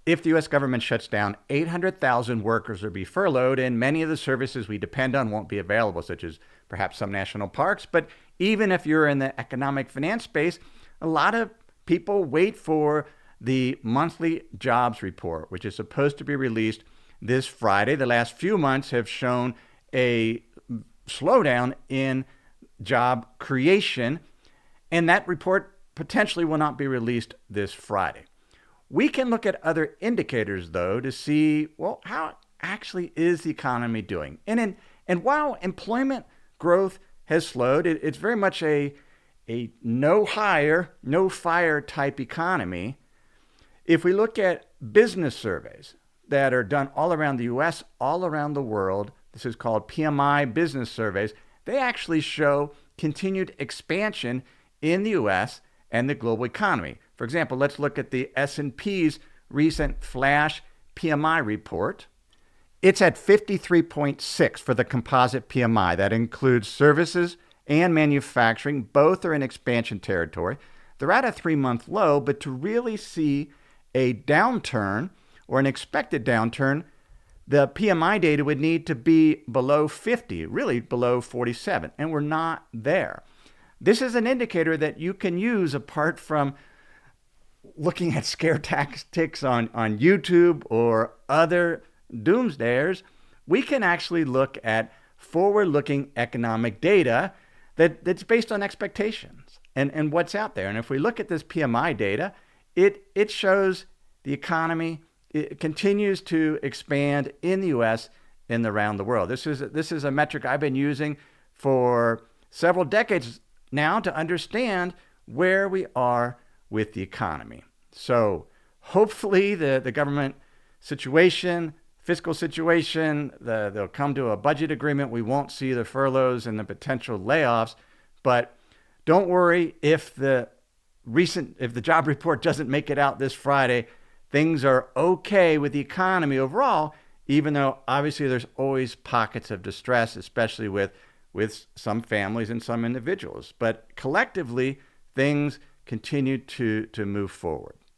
if the U.S. government shuts down, 800,000 workers will be furloughed, and many of the services we depend on won't be available, such as perhaps some national parks. But even if you're in the economic finance space, a lot of people wait for the monthly jobs report, which is supposed to be released this Friday. The last few months have shown a slowdown in job creation, and that report potentially will not be released this Friday. We can look at other indicators, though, to see, well, how actually is the economy doing? And while employment growth has slowed, it's very much a no hire, no fire type economy. If we look at business surveys that are done all around the US, all around the world, this is called PMI business surveys, they actually show continued expansion in the US and the global economy. For example, let's look at the S&P's recent flash PMI report. It's at 53.6 for the composite PMI. That includes services and manufacturing. Both are in expansion territory. They're at a 3-month low, but to really see a downturn or an expected downturn, the PMI data would need to be below 50, really below 47, and we're not there. This is an indicator that you can use apart from looking at scare tactics on YouTube or other doomsdayers. We can actually look at forward-looking economic data that's based on expectations and what's out there. And if we look at this PMI data, it shows the economy it continues to expand in the U.S. and around the world. This is a metric I've been using for several decades now to understand where we are with the economy. So hopefully the government situation, fiscal situation, they'll come to a budget agreement. We won't see the furloughs and the potential layoffs. But don't worry, if the job report doesn't make it out this Friday, things are okay with the economy overall, even though obviously there's always pockets of distress, especially with some families and some individuals. But collectively, things continue to move forward.